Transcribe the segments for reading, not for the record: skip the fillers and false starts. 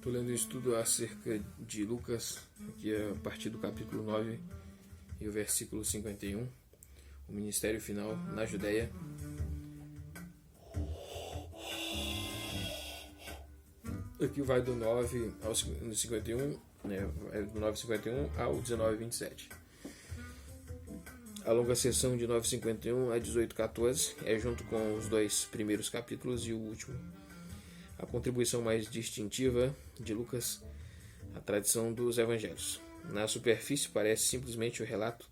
Estou lendo um estudo acerca de Lucas, aqui a partir do capítulo 9 e o versículo 51, o ministério final na Judéia. Aqui vai do 9 ao 51, né? Do 9:51 ao 19:27. A longa sessão de 9:51 a 18:14 é junto com os dois primeiros capítulos e o último. A contribuição mais distintiva de Lucas à tradição dos evangelhos. Na superfície parece simplesmente o relato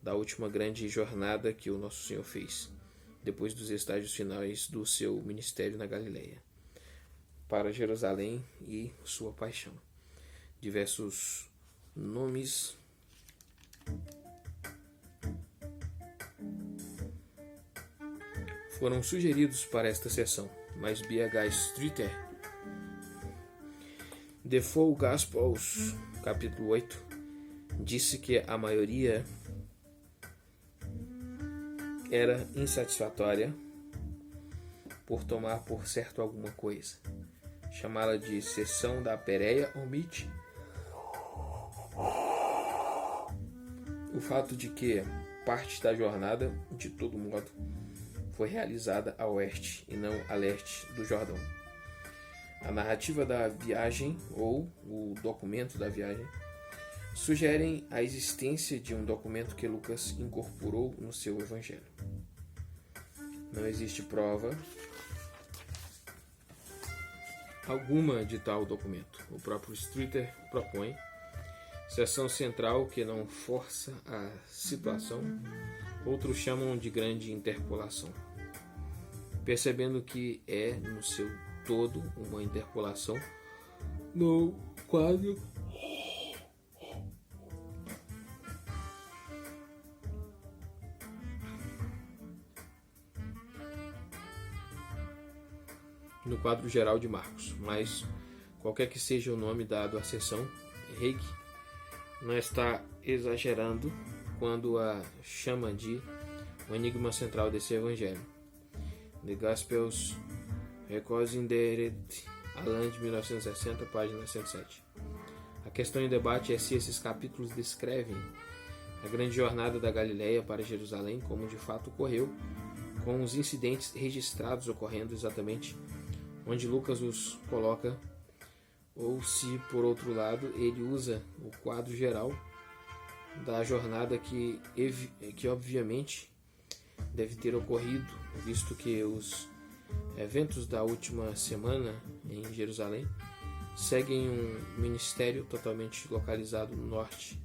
da última grande jornada que o Nosso Senhor fez, depois dos estágios finais do seu ministério na Galileia, para Jerusalém e sua paixão. Diversos nomes foram sugeridos para esta sessão, mas B.H. Streeter, The Four Gospels, capítulo 8, disse que a maioria era insatisfatória por tomar por certo alguma coisa. Chamá-la de sessão da Pérea omite o fato de que parte da jornada, de todo modo, foi realizada a oeste e não a leste do Jordão. A narrativa da viagem ou o documento da viagem sugerem a existência de um documento que Lucas incorporou no seu evangelho. Não existe prova alguma de tal documento. O próprio Streeter propõe seção central que não força a situação, outros chamam de grande interpolação. Percebendo que é, no seu todo, uma interpolação no quadro geral de Marcos, mas qualquer que seja o nome dado à seção, Reig não está exagerando quando a chama de o enigma central desse evangelho. The Gospels Records in the Alan de 1960, página 107. A questão em debate é se esses capítulos descrevem a grande jornada da Galileia para Jerusalém como de fato ocorreu, com os incidentes registrados ocorrendo exatamente onde Lucas os coloca, ou se, por outro lado, ele usa o quadro geral da jornada que obviamente deve ter ocorrido, visto que os eventos da última semana em Jerusalém seguem um ministério totalmente localizado no norte,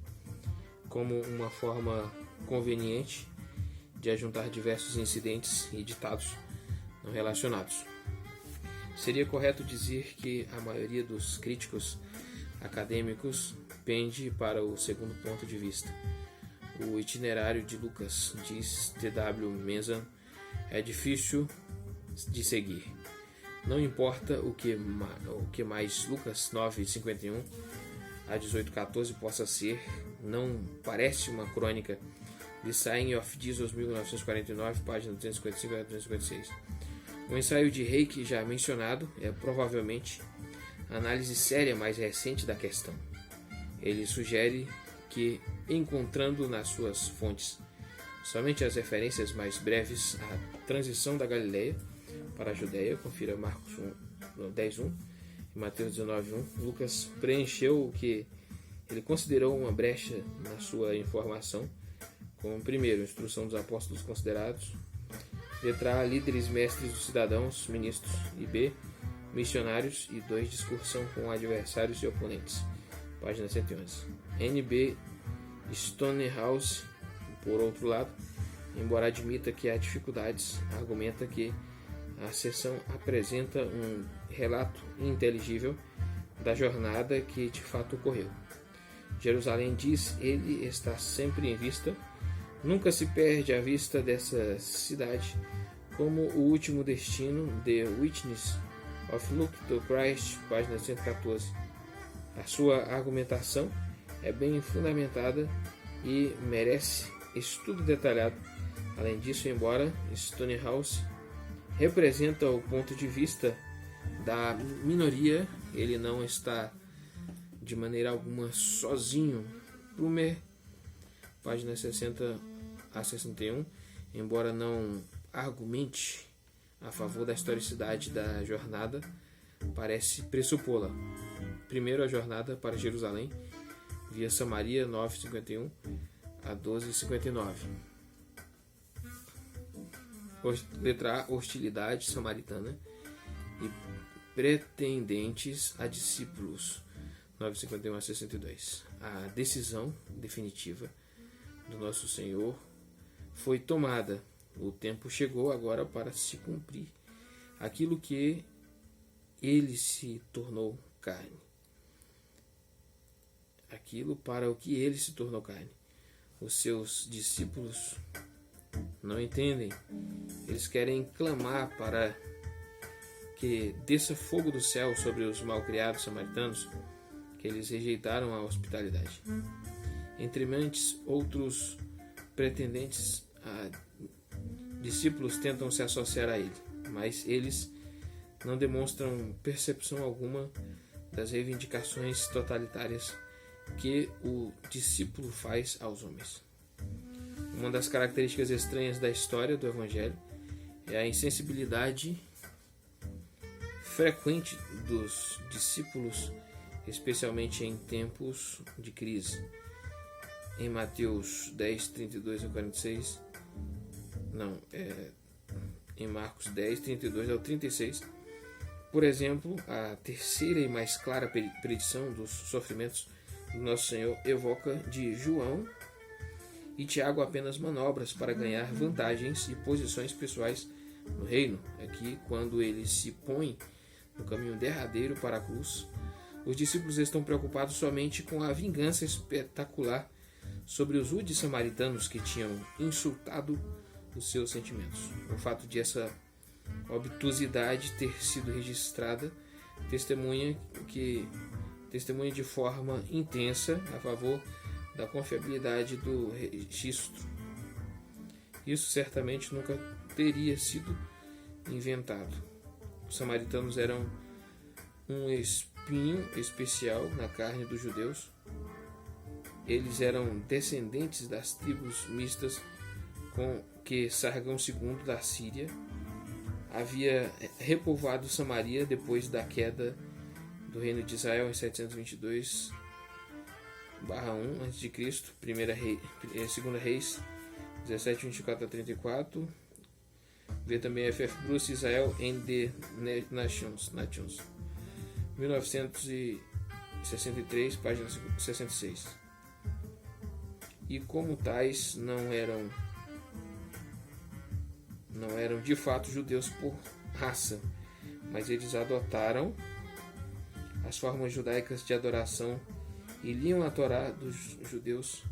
como uma forma conveniente de ajuntar diversos incidentes e ditados não relacionados. Seria correto dizer que a maioria dos críticos acadêmicos pende para o segundo ponto de vista. O itinerário de Lucas, diz T.W. Menza, é difícil de seguir. Não importa o que mais Lucas 9:51 a 18:14 possa ser, não parece uma crônica de Sign of Jesus 1949, página 255 a 256. O ensaio de Reik, já mencionado, é provavelmente a análise séria mais recente da questão. Ele sugere que, encontrando nas suas fontes somente as referências mais breves à transição da Galileia para a Judéia, confira Marcos 10:1 e Mateus 19:1, Lucas preencheu o que ele considerou uma brecha na sua informação, como primeiro, instrução dos apóstolos considerados, letra A, líderes mestres dos cidadãos, ministros, e B, missionários, e 2, discussão com adversários e oponentes, página 111. N.B. Stonehouse, por outro lado, embora admita que há dificuldades, argumenta que a seção apresenta um relato inteligível da jornada que de fato ocorreu. Jerusalém, diz ele, está sempre em vista, nunca se perde a vista dessa cidade como o último destino. The Witness of Luke to Christ, página 114. A sua argumentação é bem fundamentada e merece estudo detalhado. Além disso, embora Stonehouse representa o ponto de vista da minoria, ele não está de maneira alguma sozinho. Plumer, páginas 60 a 61, embora não argumente a favor da historicidade da jornada, parece pressupô-la. Primeiro, a jornada para Jerusalém, via Samaria, 9:51 a 12:59. Letra A, hostilidade samaritana e pretendentes a discípulos, 9:51 a 62. A decisão definitiva do nosso Senhor foi tomada. O tempo chegou agora para se cumprir aquilo que ele se tornou carne. Aquilo para o que ele se tornou carne. Os seus discípulos não entendem. Eles querem clamar para que desça fogo do céu sobre os malcriados samaritanos, que eles rejeitaram a hospitalidade. Entre mentes, outros pretendentes a discípulos tentam se associar a ele, mas eles não demonstram percepção alguma das reivindicações totalitárias que o discípulo faz aos homens. Uma das características estranhas da história do Evangelho é a insensibilidade frequente dos discípulos, especialmente em tempos de crise. Em Mateus 10, 32 a 46, em Marcos 10, 32 ao 36, por exemplo, a terceira e mais clara predição dos sofrimentos do Nosso Senhor evoca de João e Tiago apenas manobras para ganhar vantagens e posições pessoais no reino. Aqui, quando ele se põe no caminho derradeiro para a cruz, os discípulos estão preocupados somente com a vingança espetacular sobre os rudes samaritanos que tinham insultado os seus sentimentos. O fato de essa obtusidade ter sido registrada testemunha de forma intensa a favor da confiabilidade do registro. Isso certamente nunca teria sido inventado. Os samaritanos eram um espinho especial na carne dos judeus. Eles eram descendentes das tribos mistas com que Sargão II da Síria havia repovoado Samaria depois da queda do reino de Israel em 722/1 a.C., 2 Reis 17:24 a 34. Vê também F.F. Bruce, Israel and the Nations, 1963, página 66. E como tais não eram de fato judeus por raça, mas eles adotaram as formas judaicas de adoração e liam a Torá dos judeus.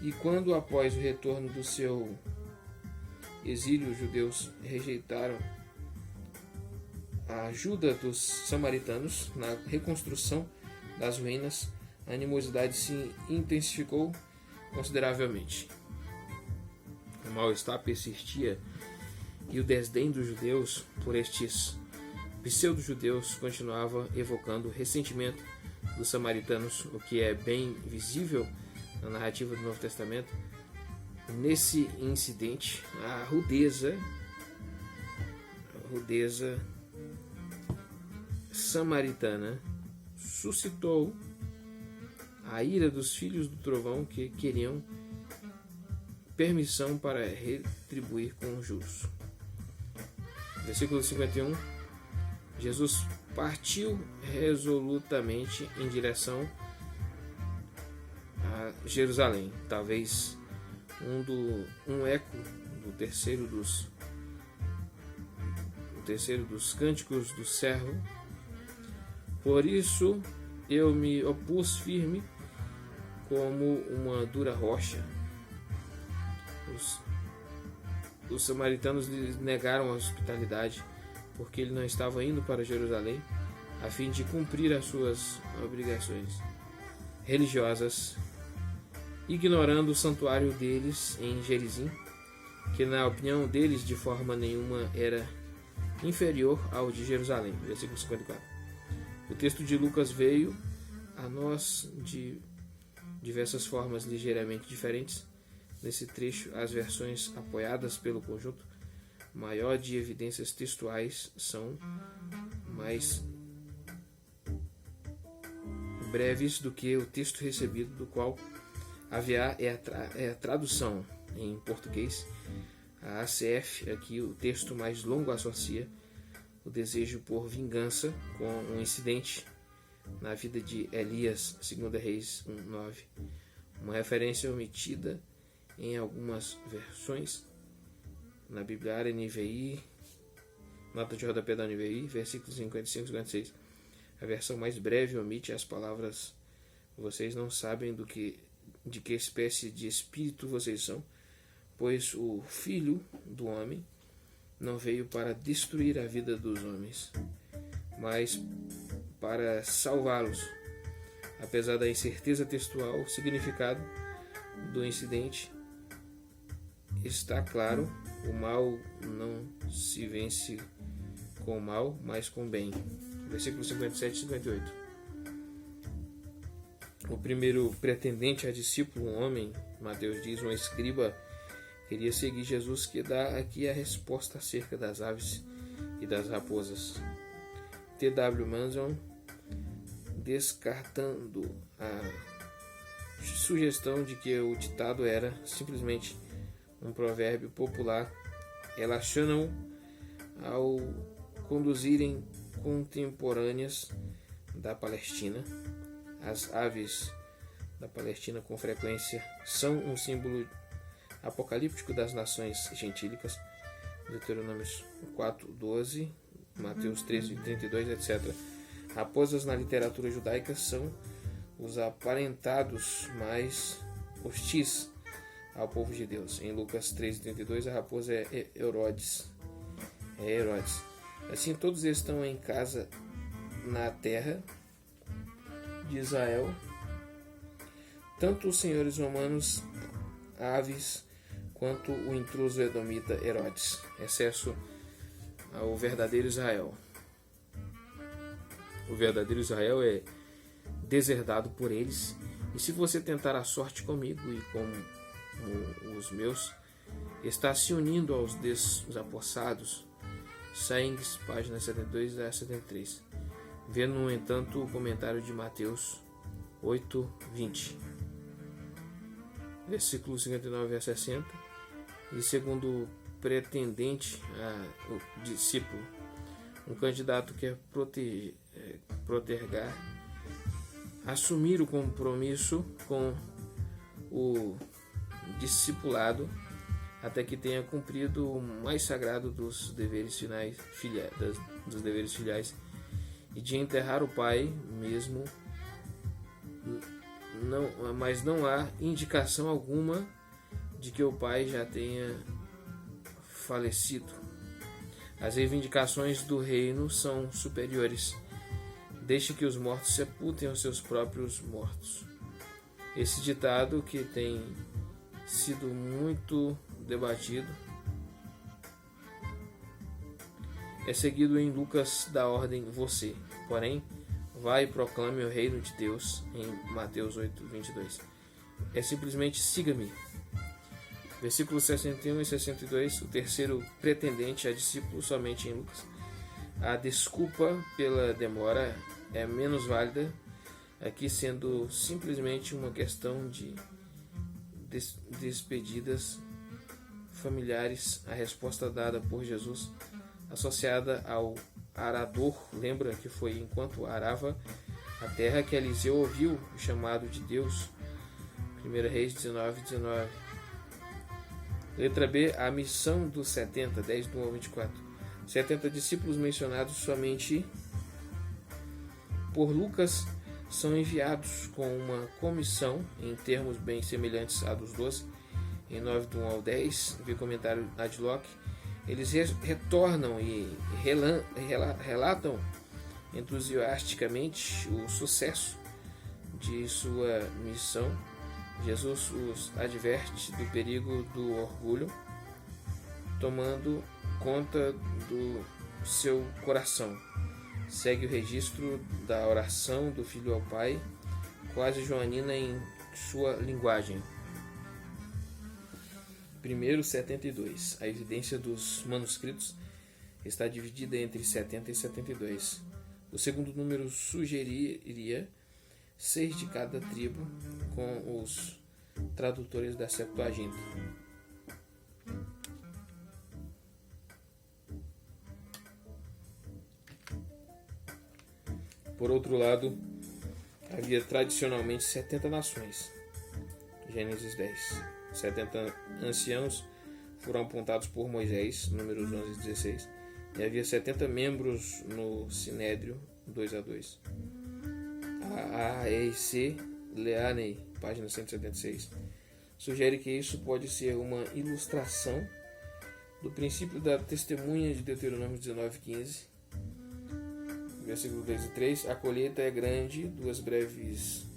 E quando, após o retorno do seu exílio, os judeus rejeitaram a ajuda dos samaritanos na reconstrução das ruínas, a animosidade se intensificou consideravelmente. O mal-estar persistia e o desdém dos judeus por estes pseudo-judeus continuava evocando ressentimento dos samaritanos, o que é bem visível na narrativa do Novo Testamento. Nesse incidente, a rudeza samaritana suscitou a ira dos filhos do trovão, que queriam permissão para retribuir com juros. Versículo 51. Jesus partiu resolutamente em direção a Jerusalém. Talvez um eco do terceiro dos cânticos do servo. Por isso eu me opus firme como uma dura rocha. Os samaritanos lhe negaram a hospitalidade, porque ele não estava indo para Jerusalém a fim de cumprir as suas obrigações religiosas, ignorando o santuário deles em Gerizim, que na opinião deles de forma nenhuma era inferior ao de Jerusalém. Versículo 54. O texto de Lucas veio a nós de diversas formas ligeiramente diferentes. Nesse trecho, as versões apoiadas pelo conjunto maior de evidências textuais são mais breves do que o texto recebido, do qual AVA é a tradução em português. A ACF, aqui o texto mais longo, associa o desejo por vingança com um incidente na vida de Elias, 2 Reis 1:9, uma referência omitida em algumas versões. Na Bíblia NVI, nota de rodapé da NVI, versículos 55 e 56. A versão mais breve omite as palavras: vocês não sabem de que espécie de espírito vocês são, pois o Filho do Homem não veio para destruir a vida dos homens, mas para salvá-los. Apesar da incerteza textual, o significado do incidente está claro: o mal não se vence com o mal, mas com o bem. Versículos 57 e 58. O primeiro pretendente a discípulo, um homem, Mateus diz, um escriba, queria seguir Jesus, que dá aqui a resposta acerca das aves e das raposas. T.W. Manson, descartando a sugestão de que o ditado era simplesmente um provérbio popular, relacionam ao conduzirem contemporâneas da Palestina. As aves da Palestina com frequência são um símbolo apocalíptico das nações gentílicas. Deuteronômio 4:12, Mateus 13:32, etc. Raposas na literatura judaica são os aparentados mais hostis ao povo de Deus. Em Lucas 3:32, a raposa é Herodes. Assim, todos estão em casa na terra de Israel, tanto os senhores romanos, aves, quanto o intruso edomita Herodes, excesso ao verdadeiro Israel. O verdadeiro Israel é deserdado por eles, e se você tentar a sorte comigo e com os meus, está se unindo aos desapossados. Saingues, páginas 72 a 73. Vendo, no entanto, o comentário de Mateus 8:20, versículos 59 a 60. E segundo o pretendente, o discípulo, um candidato quer protergar, assumir o compromisso com o discipulado até que tenha cumprido o mais sagrado dos deveres filiais, e de enterrar o pai mesmo. Mas não há indicação alguma de que o pai já tenha falecido. As reivindicações do reino são superiores. Deixe que os mortos sepultem os seus próprios mortos. Esse ditado, que tem sido muito debatido, é seguido em Lucas da ordem você, porém, vai e proclame o reino de Deus em Mateus 8:22. É simplesmente siga-me. Versículos 61 e 62, o terceiro pretendente a discípulo, somente em Lucas. A desculpa pela demora é menos válida, aqui sendo simplesmente uma questão de despedidas familiares. A resposta dada por Jesus, associada ao arador, lembra que foi enquanto arava a terra que Eliseu ouviu o chamado de Deus. 1 Reis 19:19. Letra B, a missão dos 70, 10:1 ao 24. 70 discípulos mencionados somente por Lucas são enviados com uma comissão em termos bem semelhantes à dos 12. Em 9:1 ao 10, vi comentário Adlock, eles retornam e relatam entusiasticamente o sucesso de sua missão. Jesus os adverte do perigo do orgulho, tomando conta do seu coração. Segue o registro da oração do filho ao pai, quase joanina em sua linguagem. Primeiro, 72. A evidência dos manuscritos está dividida entre 70 e 72. O segundo número sugeriria 6 de cada tribo, com os tradutores da Septuaginta. Por outro lado, havia tradicionalmente 70 nações. Gênesis 10. 70 anciãos foram apontados por Moisés, números 11 e 16. E havia 70 membros no Sinédrio, 2-2. A AEC Leaney, página 176, sugere que isso pode ser uma ilustração do princípio da testemunha de Deuteronômio 19:15, versículo 2 e 3. A colheita é grande. Duas breves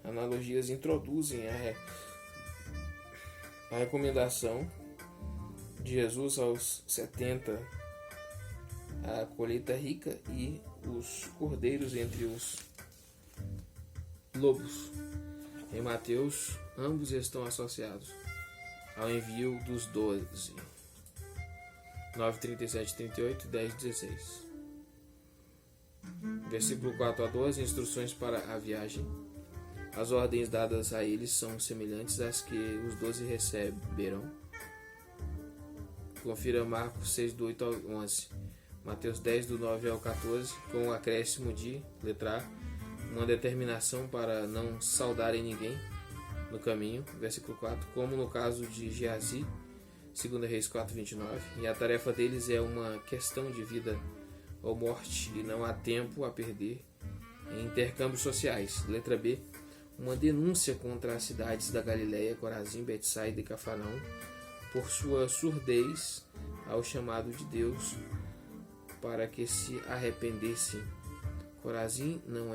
analogias introduzem a recomendação de Jesus aos 70, a colheita rica e os cordeiros entre os lobos. Em Mateus, ambos estão associados ao envio dos 12. 9, 37, 38, 10, 16. Versículo 4-12, instruções para a viagem. As ordens dadas a eles são semelhantes às que os 12 receberam. Confira Marcos 6, do 8 ao 11. Mateus 10, do 9 ao 14, com o acréscimo de, letra A, uma determinação para não saudarem ninguém no caminho, versículo 4, como no caso de Geazi, 2 Reis 4, 29, e a tarefa deles é uma questão de vida ou morte e não há tempo a perder em intercâmbios sociais. Letra B, uma denúncia contra as cidades da Galileia, Corazim, Betsaida e Cafarnaum, por sua surdez ao chamado de Deus para que se arrependessem. Corazim não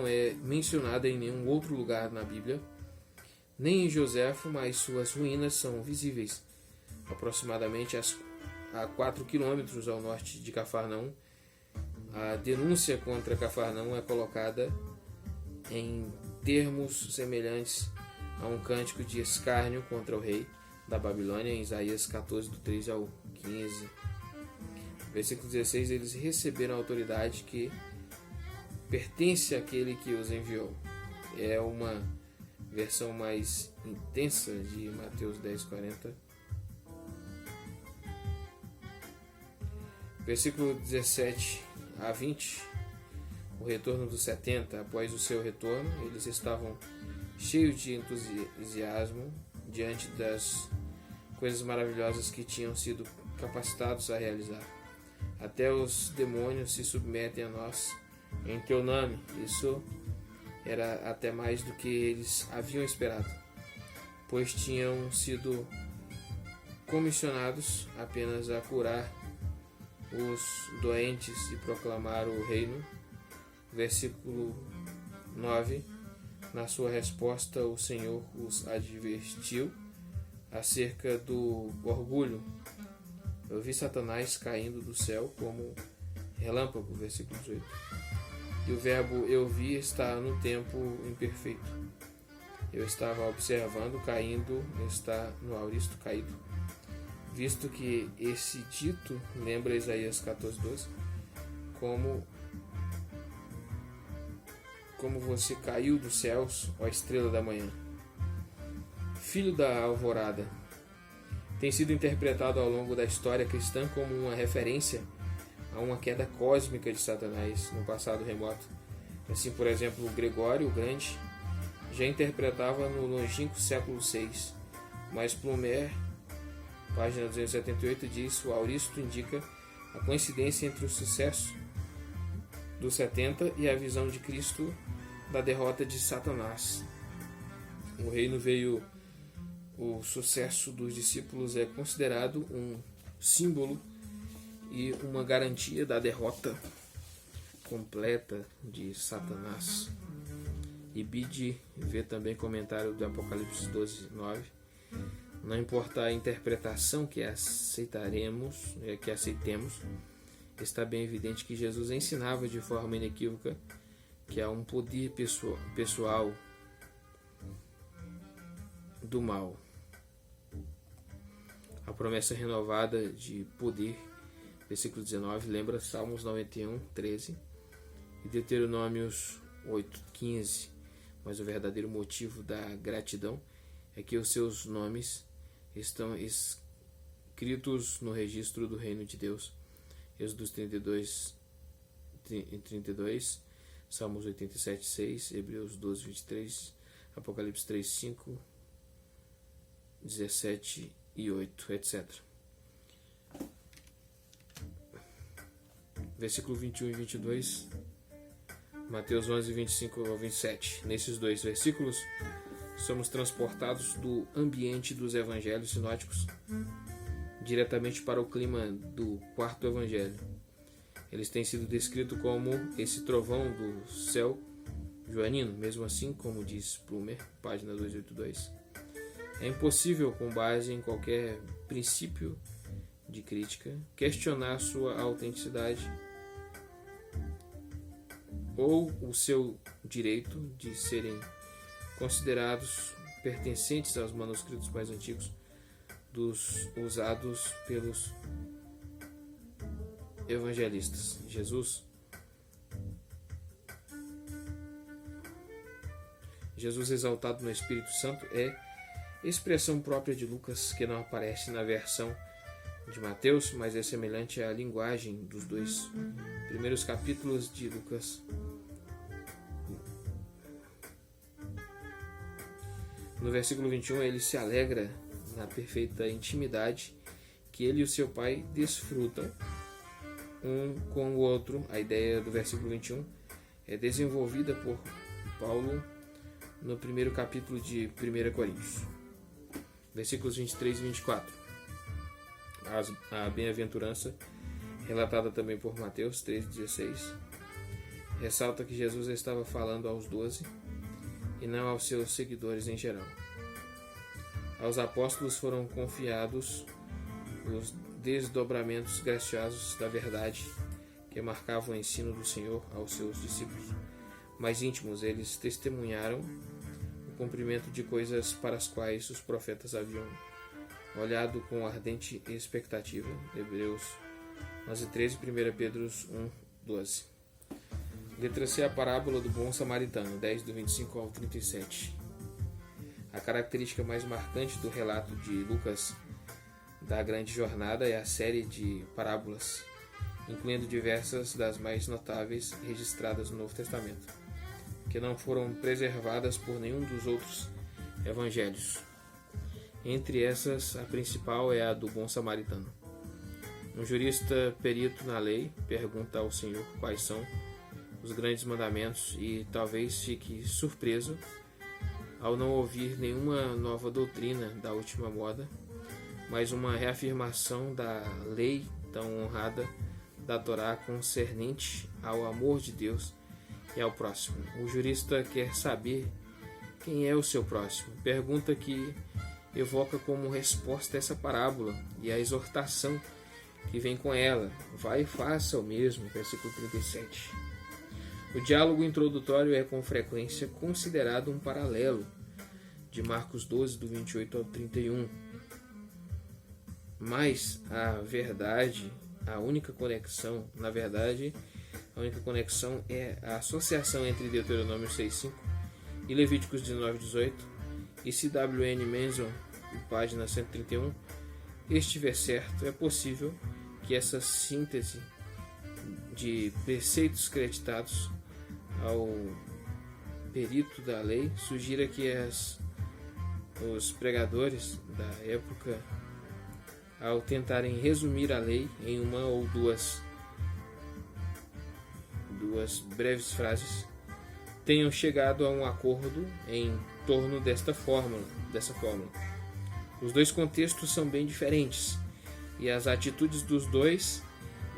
é mencionada em nenhum outro lugar na Bíblia, nem em Joséfo, mas suas ruínas são visíveis aproximadamente a 4 quilômetros ao norte de Cafarnaum. A denúncia contra Cafarnaum é colocada em termos semelhantes a um cântico de escárnio contra o rei da Babilônia, em Isaías 14, do 3 ao 15. Versículo 16, eles receberam a autoridade que pertence àquele que os enviou. É uma versão mais intensa de Mateus 10, 40. Versículo 17 a 20, o retorno dos 70. Após o seu retorno, eles estavam cheios de entusiasmo diante das coisas maravilhosas que tinham sido capacitados a realizar. Até os demônios se submetem a nós em teu nome. Isso era até mais do que eles haviam esperado, pois tinham sido comissionados apenas a curar os doentes e proclamar o reino. Versículo 9. Na sua resposta, o Senhor os advertiu acerca do orgulho. Eu vi Satanás caindo do céu como relâmpago. Versículo 18. E o verbo eu vi está no tempo imperfeito. Eu estava observando caindo, está no auristo caído. Visto que esse dito lembra Isaías 14:12, como você caiu dos céus, ó estrela da manhã, filho da alvorada, tem sido interpretado ao longo da história cristã como uma referência a uma queda cósmica de Satanás no passado remoto. Assim, por exemplo, Gregório o Grande já interpretava no longínquo século VI, mas Plumer, página 278, diz: o auristo indica a coincidência entre o sucesso dos 70 e a visão de Cristo da derrota de Satanás. O reino veio. O sucesso dos discípulos é considerado um símbolo e uma garantia da derrota completa de Satanás. E Bide vê também comentário do Apocalipse 12:9. Não importa a interpretação que aceitemos, está bem evidente que Jesus ensinava de forma inequívoca que há um poder pessoal do mal. A promessa renovada de poder, versículo 19, lembra Salmos 91, 13 e Deuteronômios 8, 15. Mas o verdadeiro motivo da gratidão é que os seus nomes estão escritos no registro do reino de Deus. Êxodo 32, Salmos 87, 6, Hebreus 12, 23, Apocalipse 3, 5, 17 e 8, etc. Versículo 21 e 22, Mateus 11, 25 ao 27. Nesses dois versículos, somos transportados do ambiente dos evangelhos sinóticos diretamente para o clima do quarto evangelho. Eles têm sido descritos como esse trovão do céu joanino, mesmo assim, como diz Plumer, página 282. É impossível, com base em qualquer princípio de crítica, questionar sua autenticidade ou o seu direito de serem considerados pertencentes aos manuscritos mais antigos dos usados pelos evangelistas. Jesus exaltado no Espírito Santo é expressão própria de Lucas, que não aparece na versão de Mateus, mas é semelhante à linguagem dos dois primeiros capítulos de Lucas. No versículo 21, ele se alegra na perfeita intimidade que ele e o seu pai desfrutam um com o outro. A ideia do versículo 21 é desenvolvida por Paulo no primeiro capítulo de 1 Coríntios, versículos 23 e 24. A bem-aventurança, relatada também por Mateus 3,16, ressalta que Jesus estava falando aos 12 e não aos seus seguidores em geral. Aos apóstolos foram confiados os desdobramentos graciosos da verdade que marcavam o ensino do Senhor aos seus discípulos mais íntimos. Eles testemunharam o cumprimento de coisas para as quais os profetas haviam olhado com ardente expectativa. Hebreus 11:13, 1 Pedro 1:12. Letra C, a parábola do bom samaritano, 10 do 25 ao 37. A característica mais marcante do relato de Lucas da grande jornada é a série de parábolas, incluindo diversas das mais notáveis registradas no Novo Testamento, que não foram preservadas por nenhum dos outros evangelhos. Entre essas, a principal é a do bom samaritano. Um jurista perito na lei pergunta ao Senhor quais são os grandes mandamentos e talvez fique surpreso ao não ouvir nenhuma nova doutrina da última moda, mas uma reafirmação da lei tão honrada da Torá concernente ao amor de Deus e ao próximo. O jurista quer saber quem é o seu próximo, pergunta que evoca como resposta essa parábola e a exortação que vem com ela. Vai e faça o mesmo, versículo 37. O diálogo introdutório é com frequência considerado um paralelo de Marcos 12, do 28 ao 31. Mas a única conexão é a associação entre Deuteronômio 6:5 e Levíticos 19:18 e C.W.N. Manson, página 131, estiver certo, é possível que essa síntese de preceitos creditados ao perito da lei sugira que os pregadores da época, ao tentarem resumir a lei em uma ou duas breves frases, tenham chegado a um acordo em torno dessa fórmula. Os dois contextos são bem diferentes, e as atitudes dos dois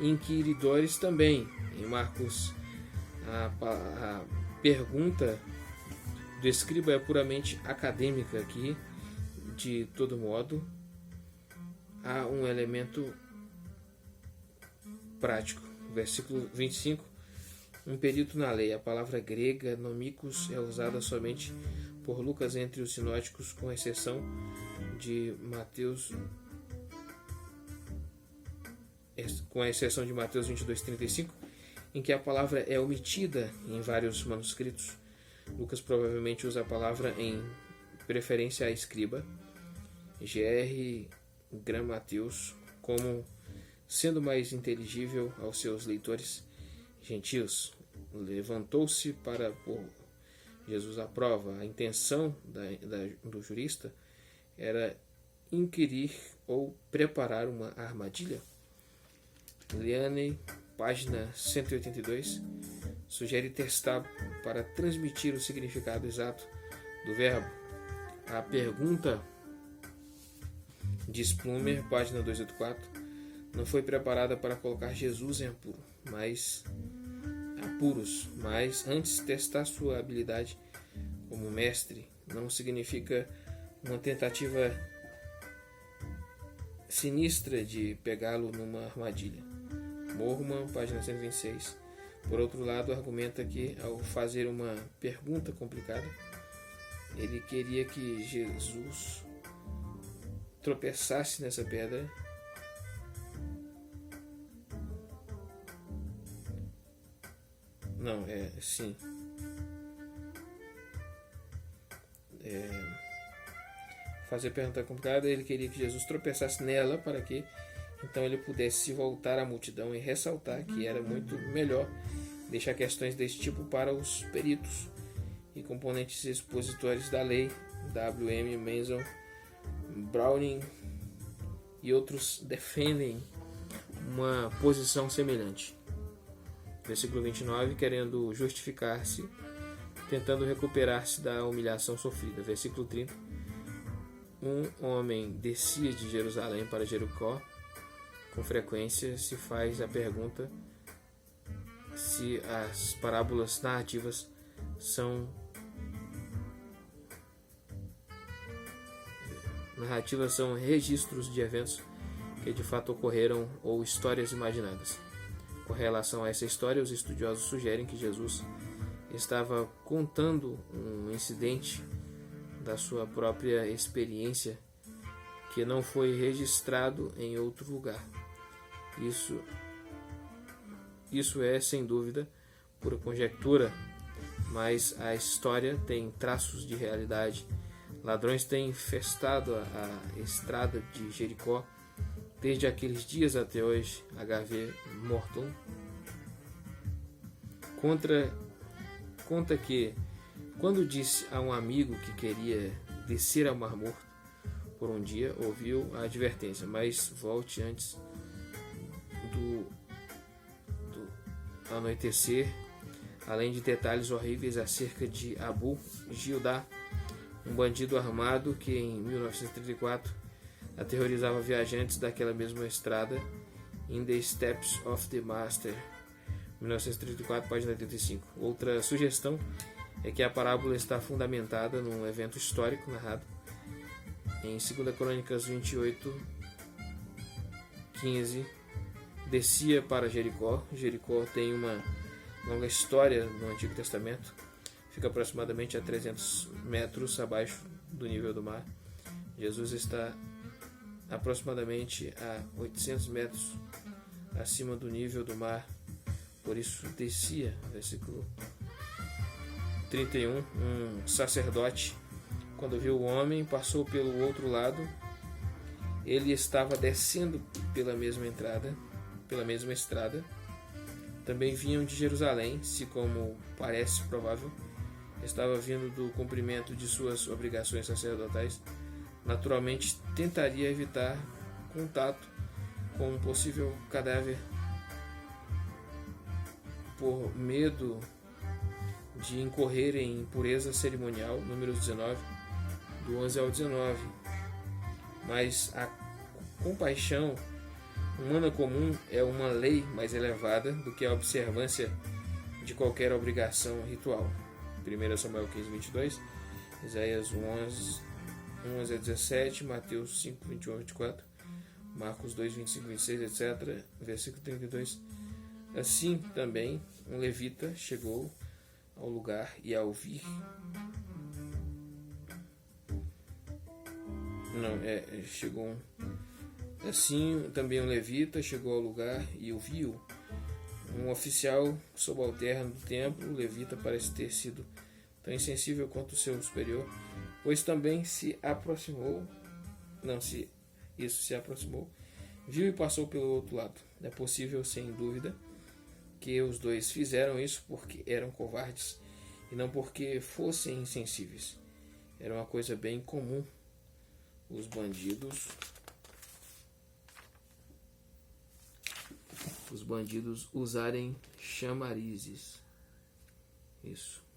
inquiridores também. Em Marcos, a pergunta do escriba é puramente acadêmica, que De todo modo, há um elemento prático. Versículo 25. Um perito na lei. A palavra grega nomikos é usada somente por Lucas entre os sinóticos, com exceção de Mateus, com a exceção de Mateus 22:35, em que a palavra é omitida em vários manuscritos. Lucas provavelmente usa a palavra em preferência a escriba, G.R. Grammateus, como sendo mais inteligível aos seus leitores gentios. Levantou-se para pôr Jesus à prova. A intenção do jurista era inquirir ou preparar uma armadilha. Liane, página 182, sugere testar para transmitir o significado exato do verbo. A pergunta, diz Plummer, página 284, não foi preparada para colocar Jesus em apuros, mas antes testar sua habilidade como mestre. Não significa uma tentativa sinistra de pegá-lo numa armadilha. Moorman, página 126. Por outro lado, argumenta que, ao fazer uma pergunta complicada, ele queria que Jesus tropeçasse nessa pedra fazer pergunta complicada, ele queria que Jesus tropeçasse nela para que então ele pudesse se voltar à multidão e ressaltar que era muito melhor deixar questões desse tipo para os peritos e componentes expositores da lei. W.M. Mason, Browning e outros defendem uma posição semelhante. Versículo 29, querendo justificar-se, tentando recuperar-se da humilhação sofrida. Versículo 30, um homem descia de Jerusalém para Jericó. Com frequência se faz a pergunta se as parábolas narrativas são registros de eventos que de fato ocorreram ou histórias imaginadas. Com relação a essa história, os estudiosos sugerem que Jesus estava contando um incidente da sua própria experiência que não foi registrado em outro lugar. Isso é, sem dúvida, pura conjectura, mas a história tem traços de realidade. Ladrões têm infestado a estrada de Jericó desde aqueles dias até hoje. H.V. Morton conta que, quando disse a um amigo que queria descer ao Mar Morto por um dia, ouviu a advertência: mas volte antes do anoitecer. Além de detalhes horríveis acerca de Abu Gildá, um bandido armado que em 1934 aterrorizava viajantes daquela mesma estrada, In the Steps of the Master, 1934, página 85. Outra sugestão é que a parábola está fundamentada num evento histórico narrado em 2 Crônicas 28:15. Descia para Jericó. Jericó tem uma longa história no Antigo Testamento. Fica aproximadamente a 300 metros abaixo do nível do mar. Jesus está aproximadamente a 800 metros acima do nível do mar. Por isso descia. Versículo 31. Um sacerdote, quando viu o homem, passou pelo outro lado. Ele estava descendo pela mesma estrada. Também vinham de Jerusalém, se, como parece provável, estava vindo do cumprimento de suas obrigações sacerdotais. Naturalmente tentaria evitar contato com um possível cadáver por medo de incorrer em impureza cerimonial. Números 19, do 11 ao 19. Mas a compaixão humana comum é uma lei mais elevada do que a observância de qualquer obrigação ritual. 1 Samuel 15:22, Isaías 11 a 17, Mateus 5, 21 a 24, Marcos 2, 25 a 26, etc. Versículo 32. Assim também um levita chegou ao lugar e ao ouvir. Assim também um levita chegou ao lugar e ouviu. Um oficial subalterno do templo, o levita, parece ter sido tão insensível quanto o seu superior, pois também se aproximou, viu e passou pelo outro lado. É possível, sem dúvida, que os dois fizeram isso porque eram covardes e não porque fossem insensíveis. Era uma coisa bem comum os bandidos usarem chamarizes. Isso.